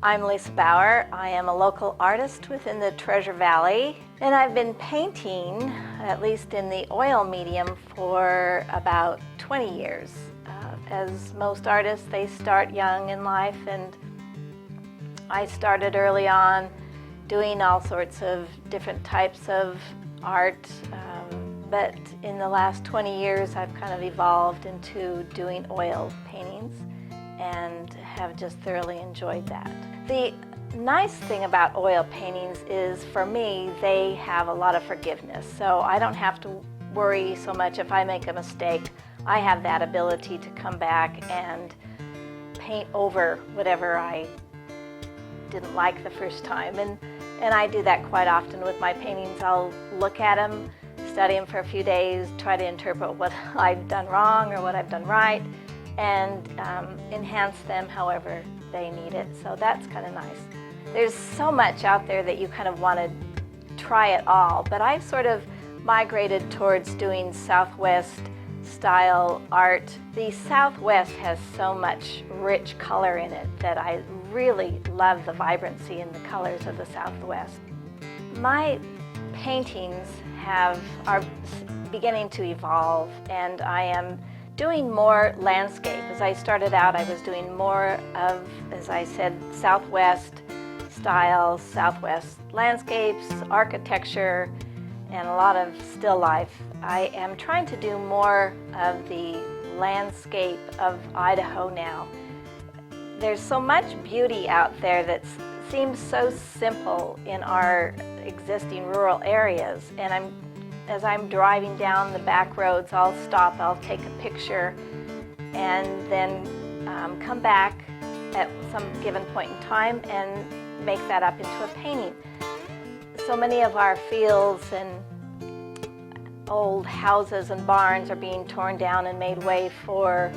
I'm Lisa Bauer. I am a local artist within the Treasure Valley, and I've been painting, at least in the oil medium, for about 20 years. As most artists, they start young in life, and I started early on doing all sorts of different types of art, but in the last 20 years I've kind of evolved into doing oil paintings and have just thoroughly enjoyed that. The nice thing about oil paintings is, for me, they have a lot of forgiveness, so I don't have to worry so much if I make a mistake. I have that ability to come back and paint over whatever I didn't like the first time, and I do that quite often with my paintings. I'll look at them, study them for a few days, try to interpret what I've done wrong or what I've done right, and enhance them however they need it. So that's kind of nice. There's so much out there that you kind of want to try it all, but I've sort of migrated towards doing Southwest style art. The Southwest has so much rich color in it that I really love the vibrancy in the colors of the Southwest. My paintings are beginning to evolve, and I am doing more landscape. As I started out, I was doing more of, as I said, Southwest style, Southwest landscapes, architecture, and a lot of still life. I am trying to do more of the landscape of Idaho now. There's so much beauty out there that seems so simple in our existing rural areas, and as I'm driving down the back roads, I'll stop, I'll take a picture, and then come back at some given point in time and make that up into a painting. So many of our fields and old houses and barns are being torn down and made way for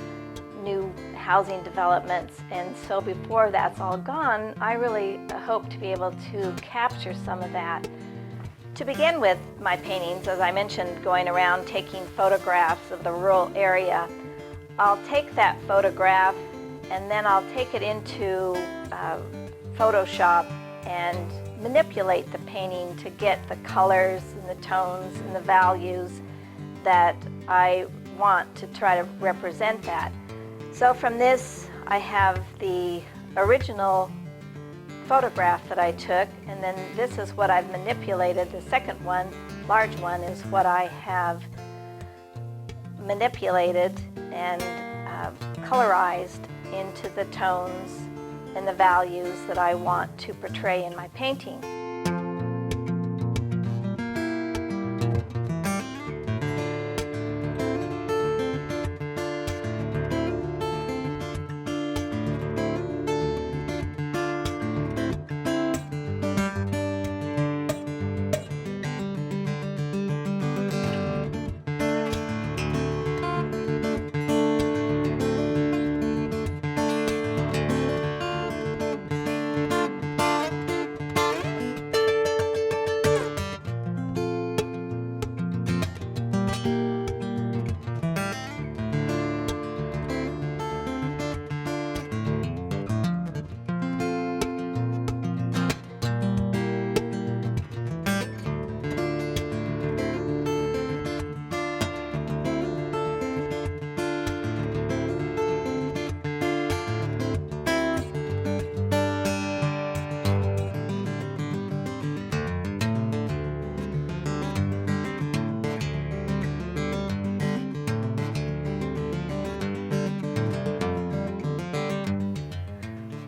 new housing developments, and so before that's all gone, I really hope to be able to capture some of that. To begin with my paintings, as I mentioned, going around taking photographs of the rural area, I'll take that photograph and then I'll take it into Photoshop and manipulate the painting to get the colors and the tones and the values that I want to try to represent that. So from this, I have the original photograph that I took, and then this is what I've manipulated. The second one, large one, is what I have manipulated and colorized into the tones and the values that I want to portray in my painting.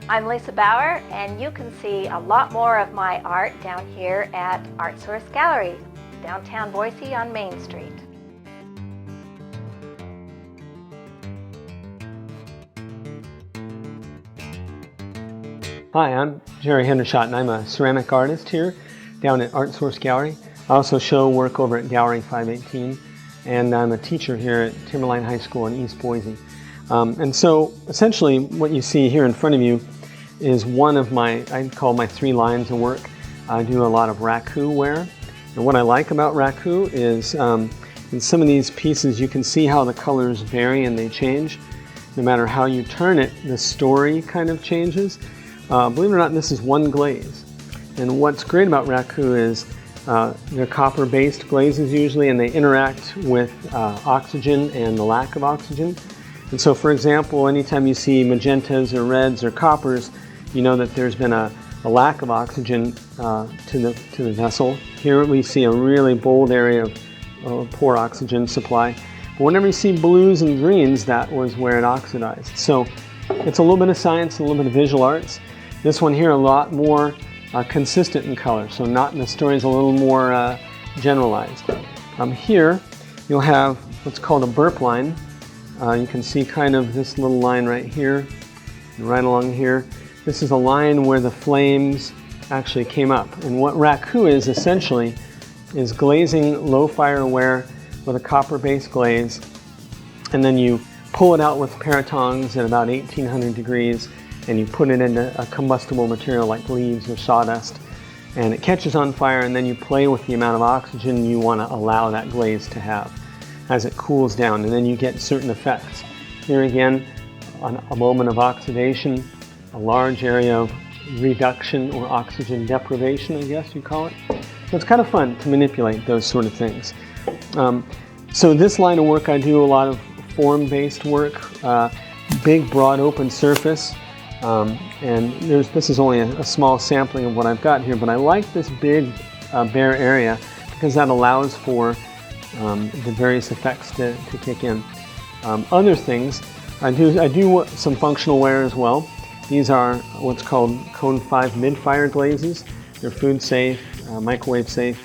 I'm Lisa Bauer, and you can see a lot more of my art down here at Art Source Gallery, downtown Boise on Main Street. Hi, I'm Jerry Hendershot, and I'm a ceramic artist here down at Art Source Gallery. I also show work over at Gallery 518, and I'm a teacher here at Timberline High School in East Boise. And so essentially what you see here in front of you is one of my, I call my 3 lines of work. I do a lot of raku wear. And what I like about raku is in some of these pieces you can see how the colors vary and they change. No matter how you turn it, the story kind of changes. Believe it or not, this is one glaze. And what's great about raku is they're copper-based glazes usually, and they interact with oxygen and the lack of oxygen. And so, for example, anytime you see magentas or reds or coppers, you know that there's been a lack of oxygen to the vessel. Here we see a really bold area of poor oxygen supply. But whenever you see blues and greens, that was where it oxidized. So it's a little bit of science, a little bit of visual arts. This one here a lot more consistent in color, so the story is a little more generalized. Here you'll have what's called a burp line. You can see kind of this little line right here, and right along here. This is a line where the flames actually came up. And what raku is essentially is glazing low fire aware with a copper-based glaze, and then you pull it out with a pair of tongs at about 1800 degrees, and you put it into a combustible material like leaves or sawdust, and it catches on fire, and then you play with the amount of oxygen you want to allow that glaze to have as it cools down, and then you get certain effects. Here again, a moment of oxidation, a large area of reduction or oxygen deprivation, I guess you call it. So it's kind of fun to manipulate those sort of things. So this line of work, I do a lot of form-based work, big, broad, open surface. And this is only a small sampling of what I've got here, but I like this big bare area because that allows for the various effects to kick in. Other things, I do some functional wear as well. These are what's called Cone 5 mid-fire glazes. They're food safe, microwave safe,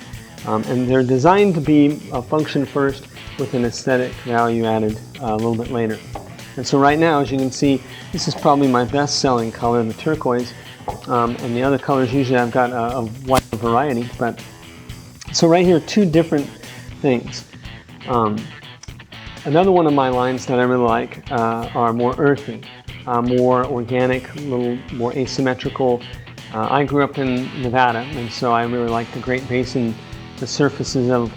and they're designed to be a function first with an aesthetic value added a little bit later. And so right now, as you can see, this is probably my best-selling color, the turquoise, and the other colors usually I've got a wide variety. But so right here, two different things. Another one of my lines that I really like are more earthy, more organic, a little more asymmetrical. I grew up in Nevada, and so I really like the Great Basin, the surfaces of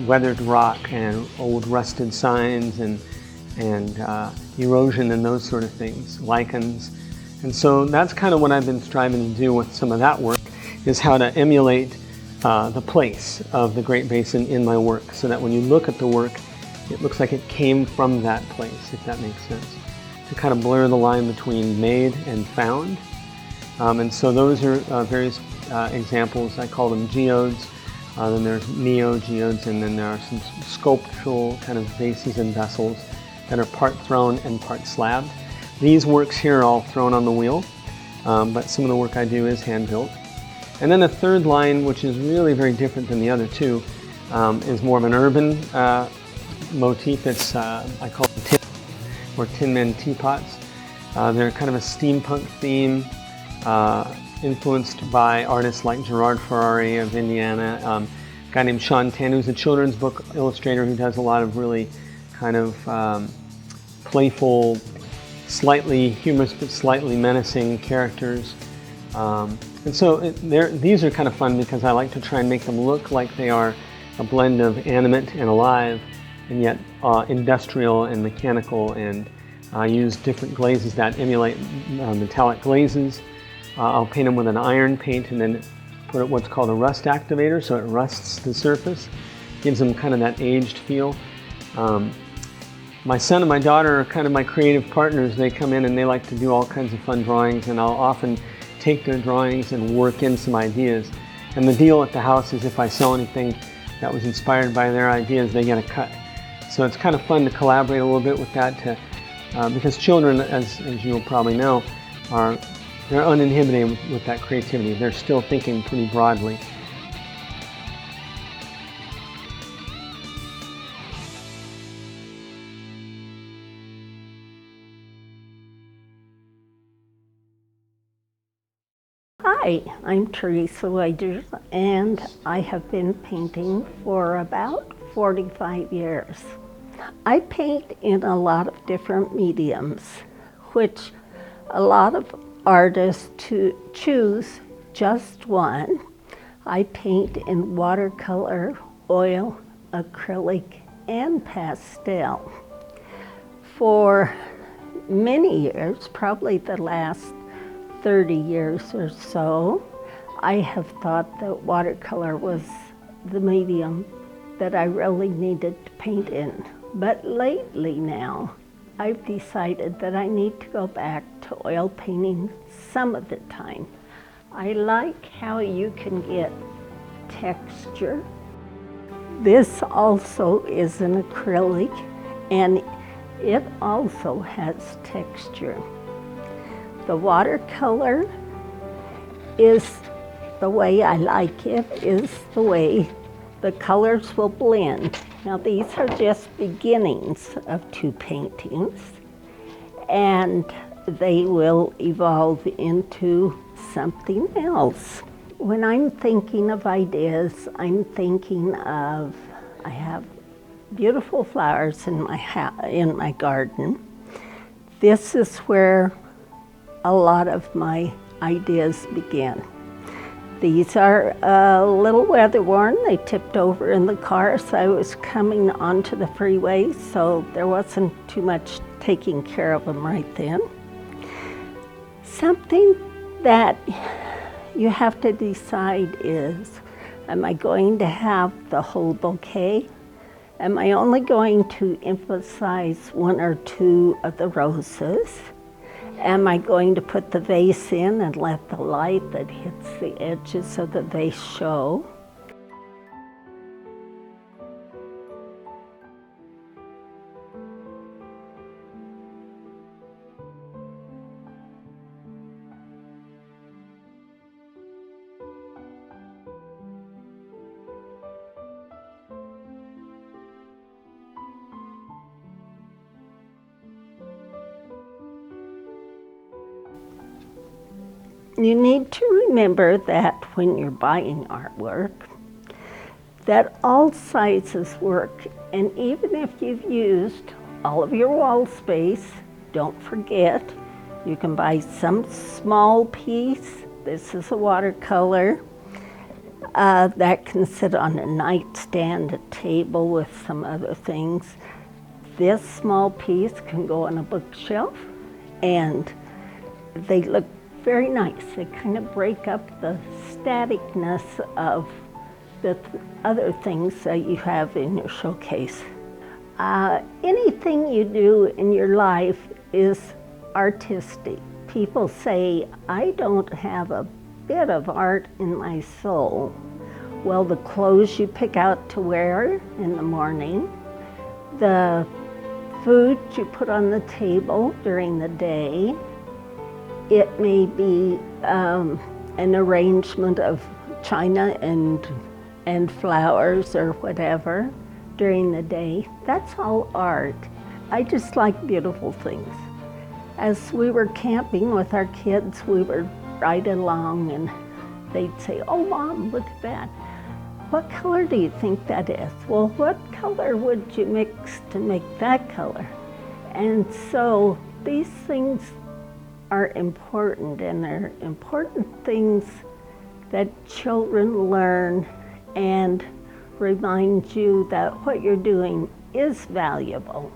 weathered rock and old rusted signs and erosion and those sort of things, lichens. And so that's kind of what I've been striving to do with some of that work, is how to emulate the place of the Great Basin in my work, so that when you look at the work, it looks like it came from that place, if that makes sense. To kind of blur the line between made and found. And so those are various examples. I call them geodes. Then there's neo-geodes, and then there are some sculptural kind of vases and vessels that are part thrown and part slabbed. These works here are all thrown on the wheel, but some of the work I do is hand-built. And then the third line, which is really very different than the other two, is more of an urban motif. It's, I call it tin, or Tin Men teapots. They're kind of a steampunk theme, influenced by artists like Gerard Ferrari of Indiana, a guy named Sean Tan, who's a children's book illustrator who does a lot of really kind of playful, slightly humorous but slightly menacing characters. And so these are kind of fun because I like to try and make them look like they are a blend of animate and alive, and yet industrial and mechanical, and I use different glazes that emulate metallic glazes. I'll paint them with an iron paint and then put what's called a rust activator, so it rusts the surface, gives them kind of that aged feel. My son and my daughter are kind of my creative partners. They come in and they like to do all kinds of fun drawings, and I'll often take their drawings and work in some ideas. And the deal at the house is if I sell anything that was inspired by their ideas, they get a cut. So it's kind of fun to collaborate a little bit with that, because children, as you'll probably know, they're uninhibited with that creativity. They're still thinking pretty broadly. Hi, I'm Teresa Wagers, and I have been painting for about 45 years. I paint in a lot of different mediums, which a lot of artists choose just one. I paint in watercolor, oil, acrylic, and pastel. For many years, probably the last 30 years or so, I have thought that watercolor was the medium that I really needed to paint in. But lately now, I've decided that I need to go back to oil painting some of the time. I like how you can get texture. This also is an acrylic, and it also has texture. The watercolor is the way I like it, is the way the colors will blend. Now these are just beginnings of two paintings, and they will evolve into something else. When I'm thinking of ideas, I'm thinking of, I have beautiful flowers in my garden. This is where a lot of my ideas begin. These are a little weather worn. They tipped over in the car as I was coming onto the freeway, so there wasn't too much taking care of them right then. Something that you have to decide is, am I going to have the whole bouquet? Am I only going to emphasize one or two of the roses? Am I going to put the vase in and let the light that hits the edges of the vase show? You need to remember that when you're buying artwork, that all sizes work, and even if you've used all of your wall space, don't forget, you can buy some small piece. This is a watercolor that can sit on a nightstand, a table with some other things. This small piece can go on a bookshelf, and they look very nice. They kind of break up the staticness of the other things that you have in your showcase. Anything you do in your life is artistic. People say, I don't have a bit of art in my soul. Well, the clothes you pick out to wear in the morning, the food you put on the table during the day, it may be an arrangement of china and flowers or whatever during the day. That's all art. I just like beautiful things. As we were camping with our kids, we would ride along and they'd say, oh, Mom, look at that. What color do you think that is? Well, what color would you mix to make that color? And so these things are important, and they're important things that children learn and remind you that what you're doing is valuable.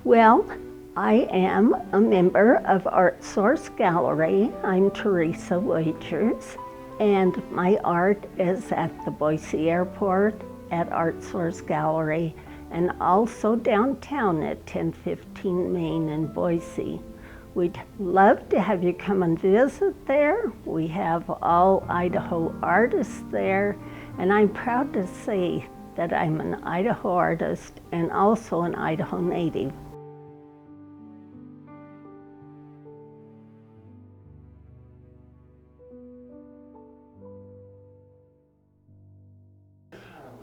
Well, I am a member of ArtSource Gallery. I'm Teresa Wagers, and my art is at the Boise Airport at ArtSource Gallery, and also downtown at 1015 Main in Boise. We'd love to have you come and visit there. We have all Idaho artists there, and I'm proud to say that I'm an Idaho artist and also an Idaho native.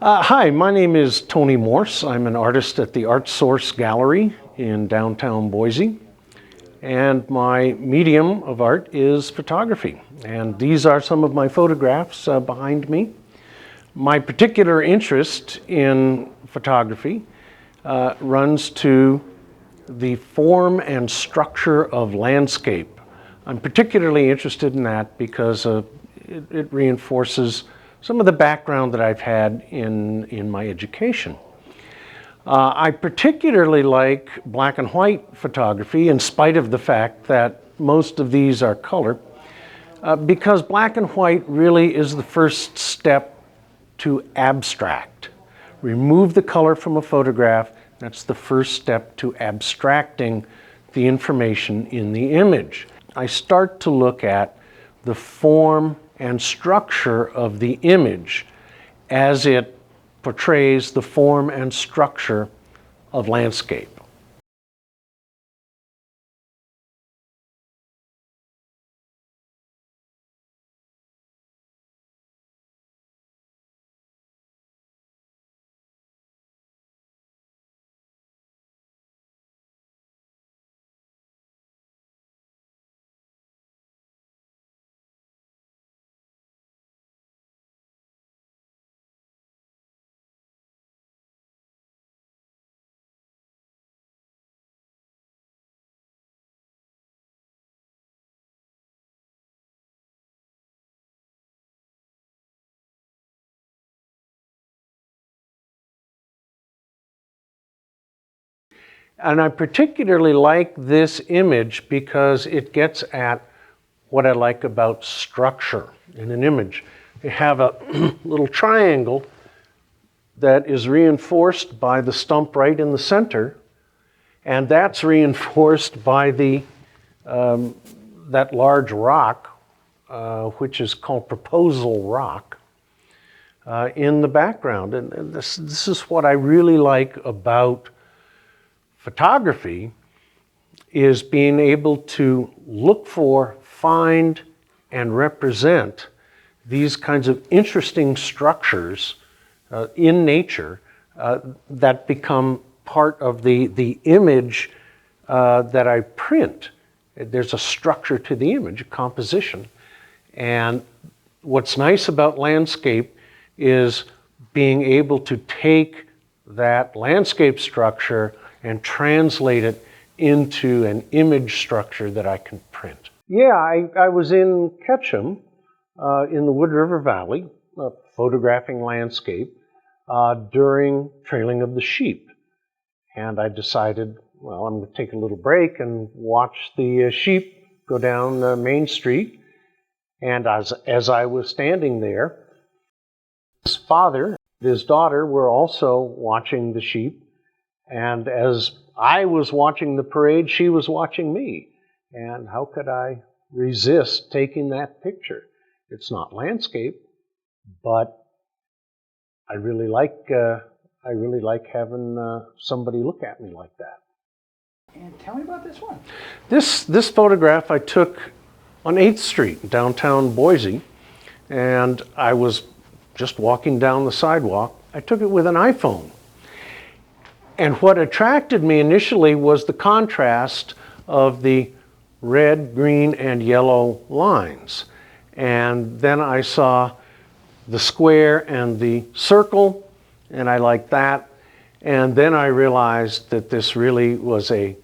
Hi, my name is Tony Morse. I'm an artist at the ArtSource Gallery in downtown Boise. And my medium of art is photography. And these are some of my photographs behind me. My particular interest in photography runs to the form and structure of landscape. I'm particularly interested in that because it reinforces some of the background that I've had in my education. I particularly like black and white photography, in spite of the fact that most of these are color, because black and white really is the first step to abstract. Remove the color from a photograph, that's the first step to abstracting the information in the image. I start to look at the form and structure of the image as it portrays the form and structure of landscape. And I particularly like this image because it gets at what I like about structure in an image. You have a little triangle that is reinforced by the stump right in the center, and that's reinforced by that large rock, which is called Proposal Rock, in the background. And this is what I really like about photography, is being able to look for, find, and represent these kinds of interesting structures in nature that become part of the image that I print. There's a structure to the image, a composition. And what's nice about landscape is being able to take that landscape structure and translate it into an image structure that I can print. Yeah, I was in Ketchum in the Wood River Valley, photographing landscape during trailing of the sheep. And I decided, well, I'm going to take a little break and watch the sheep go down Main Street. And as I was standing there, his father and his daughter were also watching the sheep. And as I was watching the parade, she was watching me. And how could I resist taking that picture? It's not landscape, but I really like having somebody look at me like that. And tell me about this one. This photograph I took on 8th Street, downtown Boise, and I was just walking down the sidewalk. I took it with an iPhone. And what attracted me initially was the contrast of the red, green, and yellow lines. And then I saw the square and the circle, and I liked that. And then I realized that this really was an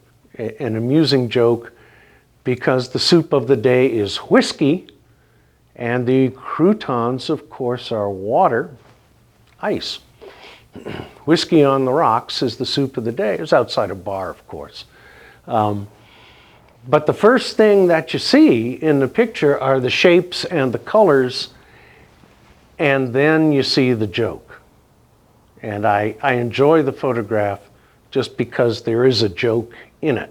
amusing joke, because the soup of the day is whiskey, and the croutons, of course, are water, ice. Whiskey on the rocks is the soup of the day. It's outside a bar, of course. But the first thing that you see in the picture are the shapes and the colors, and then you see the joke. And I enjoy the photograph just because there is a joke in it.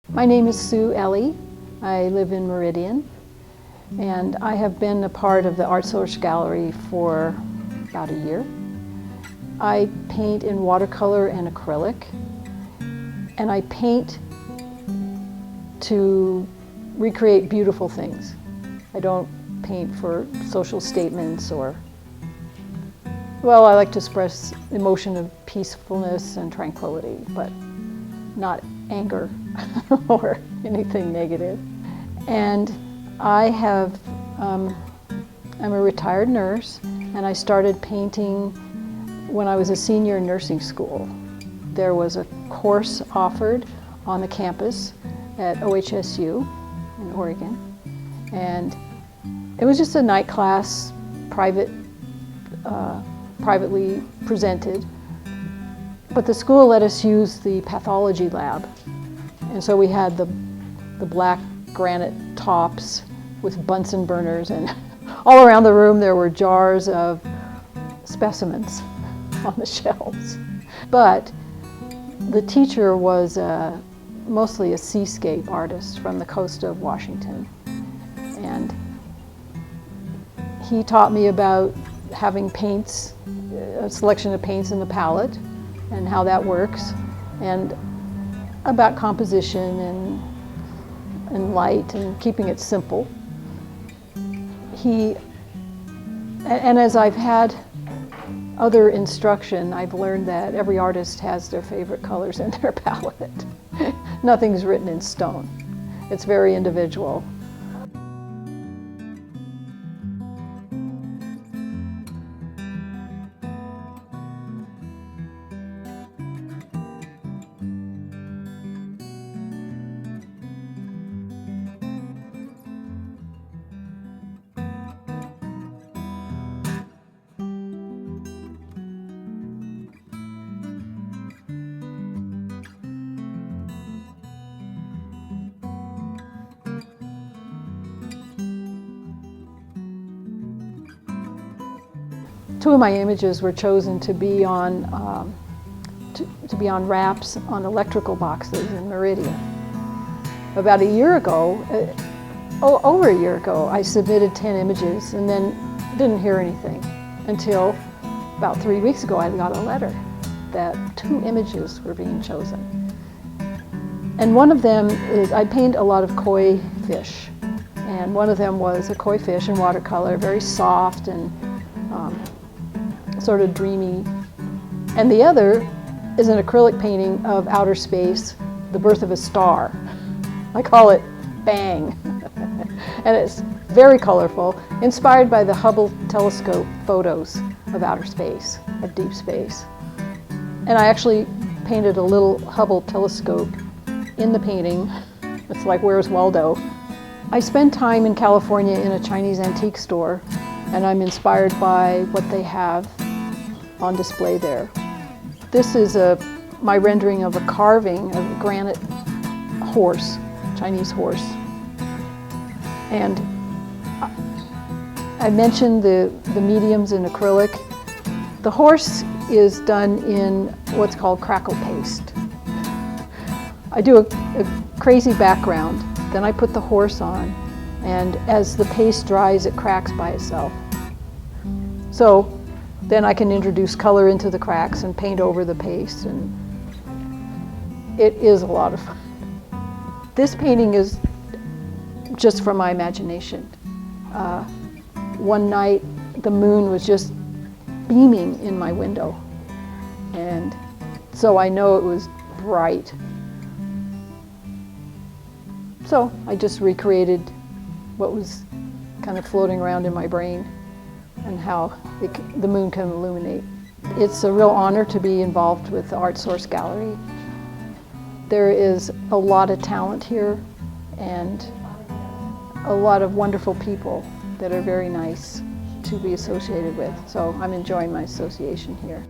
My name is Sue Ellie. I live in Meridian, and I have been a part of the ArtSource Gallery for about a year. I paint in watercolor and acrylic, and I paint to recreate beautiful things. I don't paint for social statements or, well, I like to express emotion of peacefulness and tranquility, but not anger or anything negative. And I'm a retired nurse, and I started painting when I was a senior in nursing school. There was a course offered on the campus at OHSU in Oregon, and it was just a night class, privately presented. But the school let us use the pathology lab, and so we had the black granite tops with Bunsen burners, and all around the room there were jars of specimens on the shelves. But the teacher was mostly a seascape artist from the coast of Washington, and he taught me about having paints, a selection of paints in the palette, and how that works, and about composition and light and keeping it simple. And as I've had other instruction, I've learned that every artist has their favorite colors in their palette. Nothing's written in stone. It's very individual. Two of my images were chosen to be on wraps on electrical boxes in Meridian. About a year ago, over a year ago, I submitted 10 images and then didn't hear anything until about 3 weeks ago I got a letter that 2 images were being chosen. And one of them is, I paint a lot of koi fish, and one of them was a koi fish in watercolor, very soft and sort of dreamy. And the other is an acrylic painting of outer space, the birth of a star. I call it Bang. And it's very colorful, inspired by the Hubble telescope photos of outer space, of deep space. And I actually painted a little Hubble telescope in the painting. It's like, where's Waldo? I spend time in California in a Chinese antique store, and I'm inspired by what they have on display there. This is my rendering of a carving of a granite horse, Chinese horse. And I mentioned the mediums in acrylic. The horse is done in what's called crackle paste. I do a crazy background, then I put the horse on, and as the paste dries, it cracks by itself. So then I can introduce color into the cracks and paint over the paste, and it is a lot of fun. This painting is just from my imagination. One night the moon was just beaming in my window, and so I know it was bright. So I just recreated what was kind of floating around in my brain and how the moon can illuminate. It's a real honor to be involved with the ArtSource Gallery. There is a lot of talent here and a lot of wonderful people that are very nice to be associated with. So I'm enjoying my association here.